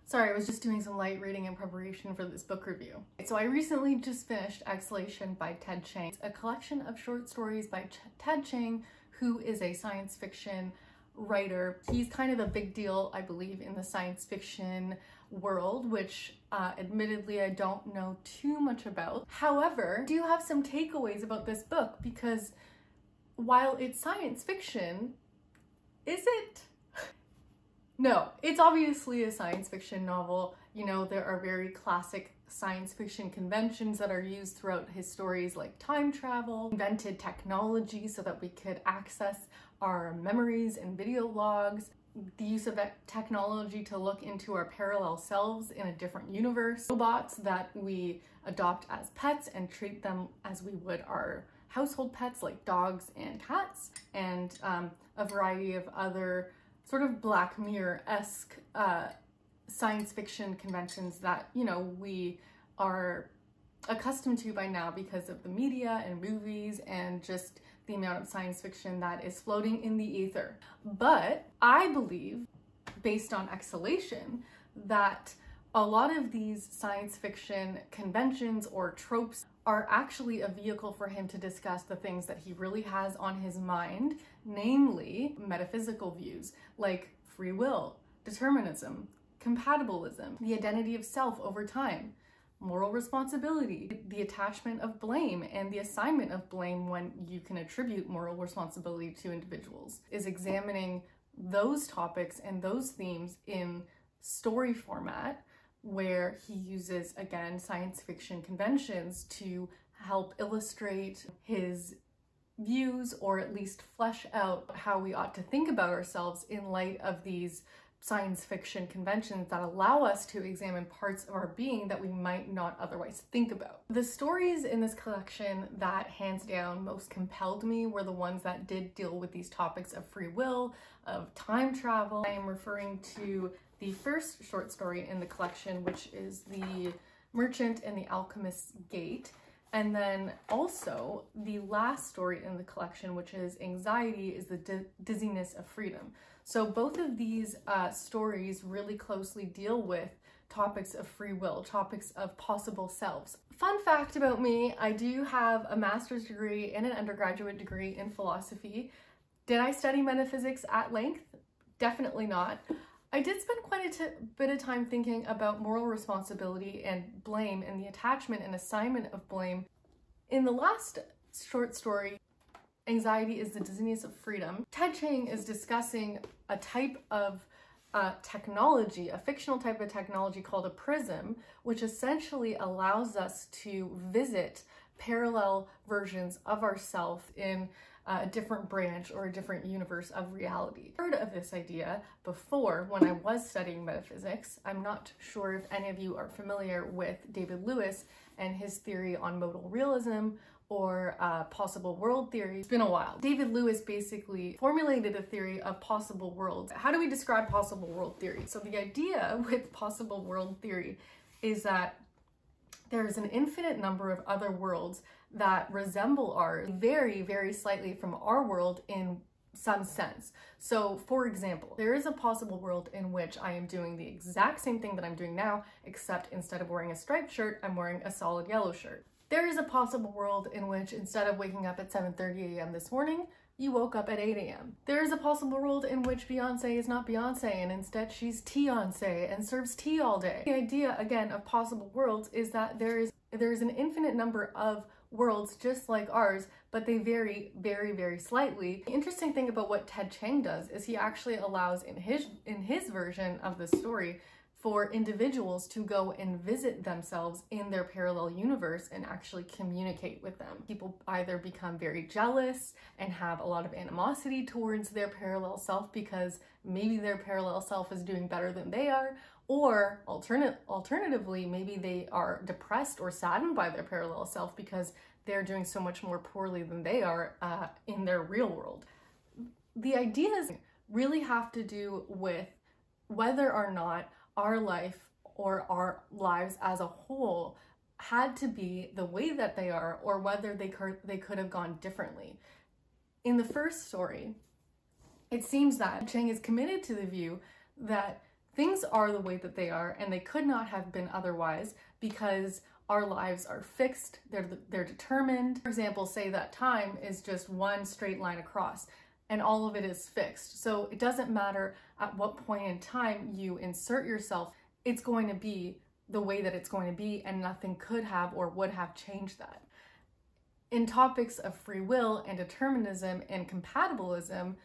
Sorry, I was just doing some light reading in preparation for this book review. So I recently just finished Exhalation by Ted Chiang. It's a collection of short stories by Ted Chiang, who is a science fiction writer. He's kind of a big deal, I believe, in the science fiction world, which admittedly I don't know too much about. However, I do have some takeaways about this book because while it's science fiction, is it? No, it's obviously a science fiction novel. You know, there are very classic science fiction conventions that are used throughout his stories, like time travel, invented technology so that we could access our memories and video logs, the use of technology to look into our parallel selves in a different universe, robots that we adopt as pets and treat them as we would our household pets like dogs and cats, and a variety of other sort of Black Mirror-esque science fiction conventions that, you know, we are accustomed to by now because of the media and movies and just the amount of science fiction that is floating in the ether. But I believe, based on Exhalation, that a lot of these science fiction conventions or tropes are actually a vehicle for him to discuss the things that he really has on his mind, namely metaphysical views like free will, determinism, compatibilism, the identity of self over time, moral responsibility, the attachment of blame and the assignment of blame when you can attribute moral responsibility to individuals, is examining those topics and those themes in story format, where he uses, again, science fiction conventions to help illustrate his views, or at least flesh out how we ought to think about ourselves in light of these science fiction conventions that allow us to examine parts of our being that we might not otherwise think about. The stories in this collection that hands down most compelled me were the ones that did deal with these topics of free will, of time travel. I am referring to the first short story in the collection, which is The Merchant and the Alchemist's Gate, and then also the last story in the collection, which is Anxiety is the Dizziness of Freedom. So both of these stories really closely deal with topics of free will, topics of possible selves. Fun fact about me, I do have a master's degree and an undergraduate degree in philosophy. Did I study metaphysics at length? Definitely not. I did spend quite a bit of time thinking about moral responsibility and blame and the attachment and assignment of blame. In the last short story, Anxiety is the Dizziness of Freedom, Ted Chiang is discussing a type of technology, a fictional type of technology called a prism, which essentially allows us to visit parallel versions of ourselves in a different branch or a different universe of reality. I heard of this idea before when I was studying metaphysics. I'm not sure if any of you are familiar with David Lewis and his theory on modal realism or possible world theory. It's been a while. David Lewis basically formulated a theory of possible worlds. How do we describe possible world theory? So the idea with possible world theory is that there's an infinite number of other worlds that resemble ours very, very slightly from our world in some sense. So for example, there is a possible world in which I am doing the exact same thing that I'm doing now, except instead of wearing a striped shirt, I'm wearing a solid yellow shirt. There is a possible world in which instead of waking up at 7:30 a.m. this morning, you woke up at 8 a.m. There is a possible world in which Beyonce is not Beyonce and instead she's Tea-once and serves tea all day. The idea, again, of possible worlds is that there is an infinite number of worlds just like ours, but they vary very, very slightly. The interesting thing about what Ted Chiang does is he actually allows in his version of the story for individuals to go and visit themselves in their parallel universe and actually communicate with them. People either become very jealous and have a lot of animosity towards their parallel self because maybe their parallel self is doing better than they are, or alternatively, maybe they are depressed or saddened by their parallel self because they're doing so much more poorly than they are in their real world. The ideas really have to do with whether or not our life or our lives as a whole had to be the way that they are, or whether they could have gone differently. In the first story, it seems that Chiang is committed to the view that Things are the way that they are, and they could not have been otherwise because our lives are fixed, they're determined. For example, say that time is just one straight line across and all of it is fixed. So it doesn't matter at what point in time you insert yourself, it's going to be the way that it's going to be, and nothing could have or would have changed that. In topics of free will and determinism and compatibilism,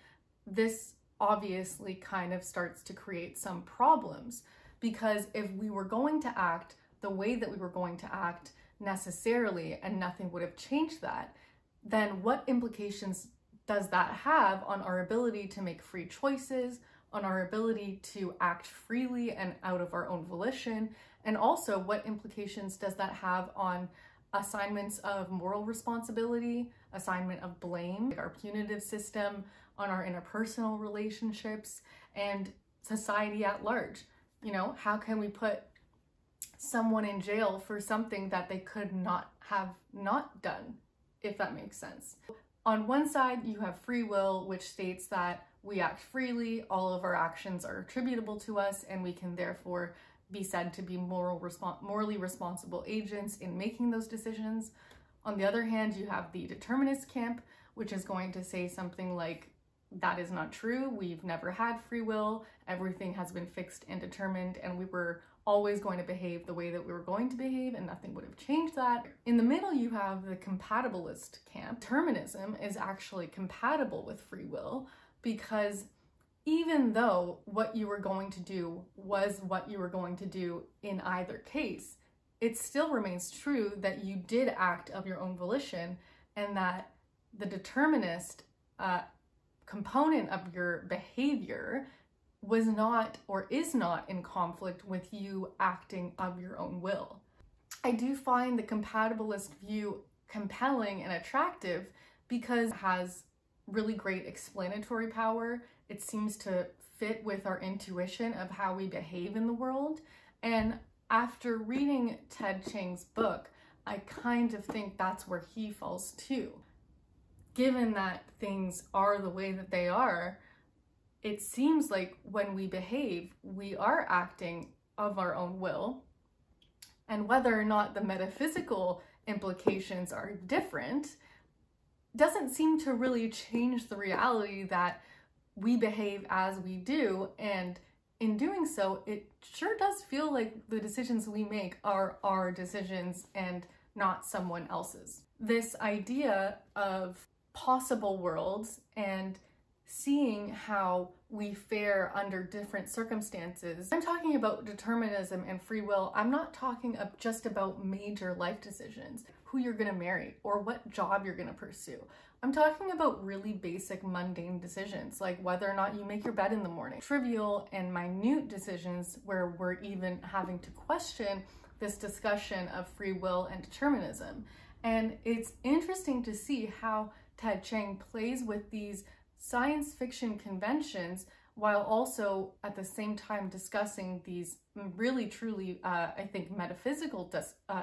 this obviously kind of starts to create some problems, because if we were going to act the way that we were going to act necessarily and nothing would have changed that, then what implications does that have on our ability to make free choices, on our ability to act freely and out of our own volition? And also, what implications does that have on assignments of moral responsibility, assignment of blame, like our punitive system, on our interpersonal relationships, and society at large? You know, how can we put someone in jail for something that they could not have not done, if that makes sense? On one side, you have free will, which states that we act freely, all of our actions are attributable to us, and we can therefore be said to be morally responsible agents in making those decisions. On the other hand, you have the determinist camp, which is going to say something like, that is not true, we've never had free will, everything has been fixed and determined, and we were always going to behave the way that we were going to behave, and nothing would have changed that. In the middle, you have the compatibilist camp. Determinism is actually compatible with free will, because even though what you were going to do was what you were going to do in either case, it still remains true that you did act of your own volition, and that the determinist component of your behavior was not or is not in conflict with you acting of your own will. I do find the compatibilist view compelling and attractive because it has really great explanatory power. It seems to fit with our intuition of how we behave in the world. And after reading Ted Chiang's book, I kind of think that's where he falls too. Given that things are the way that they are, it seems like when we behave, we are acting of our own will. And whether or not the metaphysical implications are different doesn't seem to really change the reality that we behave as we do. And in doing so, it sure does feel like the decisions we make are our decisions and not someone else's. This idea of possible worlds and seeing how we fare under different circumstances. I'm talking about determinism and free will. I'm not talking just about major life decisions, who you're gonna marry or what job you're gonna pursue. I'm talking about really basic mundane decisions, like whether or not you make your bed in the morning. Trivial and minute decisions where we're even having to question this discussion of free will and determinism. And it's interesting to see how Ted Chiang plays with these science fiction conventions while also at the same time discussing these really truly, I think, metaphysical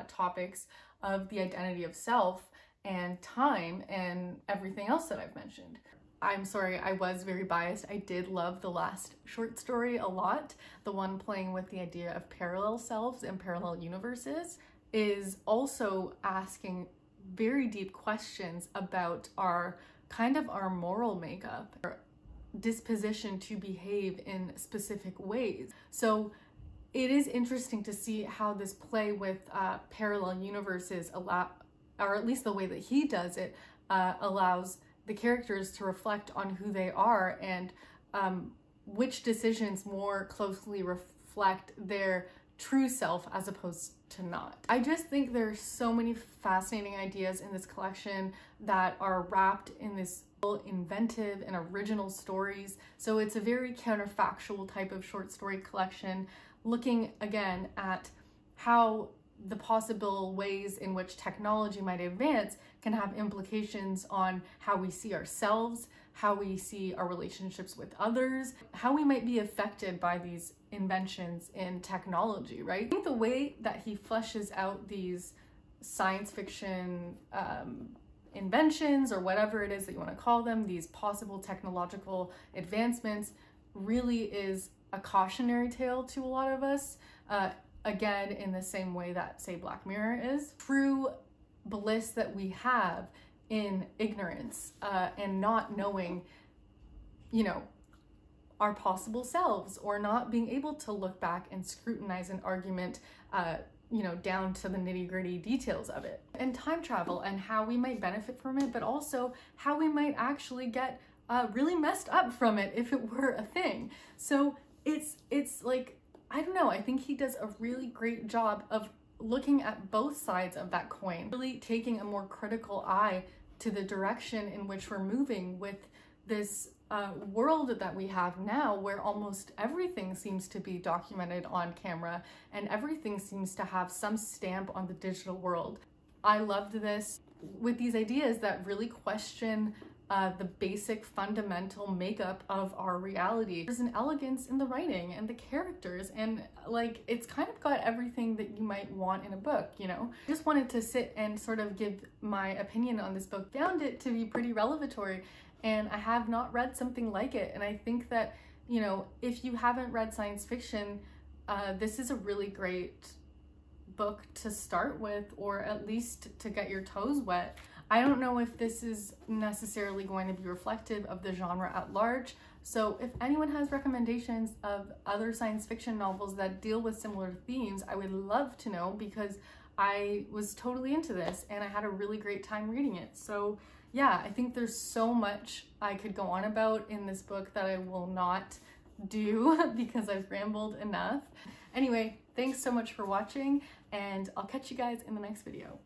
topics of the identity of self and time and everything else that I've mentioned. I'm sorry, I was very biased. I did love the last short story a lot. The one playing with the idea of parallel selves and parallel universes is also asking very deep questions about our moral makeup, our disposition to behave in specific ways. So it is interesting to see how this play with parallel universes or at least the way that he does it, allows the characters to reflect on who they are and which decisions more closely reflect their true self as opposed to not. I just think there's so many fascinating ideas in this collection that are wrapped in this inventive and original stories. So it's a very counterfactual type of short story collection, looking again at how the possible ways in which technology might advance can have implications on how we see ourselves, how we see our relationships with others, how we might be affected by these inventions in technology, right? I think the way that he fleshes out these science fiction inventions, or whatever it is that you want to call them, these possible technological advancements, really is a cautionary tale to a lot of us, again, in the same way that, say, Black Mirror is. True bliss that we have in ignorance and not knowing, you know, our possible selves, or not being able to look back and scrutinize an argument, you know, down to the nitty-gritty details of it. And time travel and how we might benefit from it, but also how we might actually get really messed up from it if it were a thing. So it's like, I don't know, I think he does a really great job of looking at both sides of that coin, really taking a more critical eye to the direction in which we're moving with this world that we have now, where almost everything seems to be documented on camera and everything seems to have some stamp on the digital world. I loved this with these ideas that really question the basic fundamental makeup of our reality. There's an elegance in the writing and the characters, and like, it's kind of got everything that you might want in a book, you know? I just wanted to sit and sort of give my opinion on this book. Found it to be pretty revelatory, and I have not read something like it. And I think that, you know, if you haven't read science fiction, this is a really great book to start with, or at least to get your toes wet. I don't know if this is necessarily going to be reflective of the genre at large, so if anyone has recommendations of other science fiction novels that deal with similar themes, I would love to know, because I was totally into this and I had a really great time reading it. So yeah, I think there's so much I could go on about in this book that I will not do because I've rambled enough. Anyway, thanks so much for watching, and I'll catch you guys in the next video.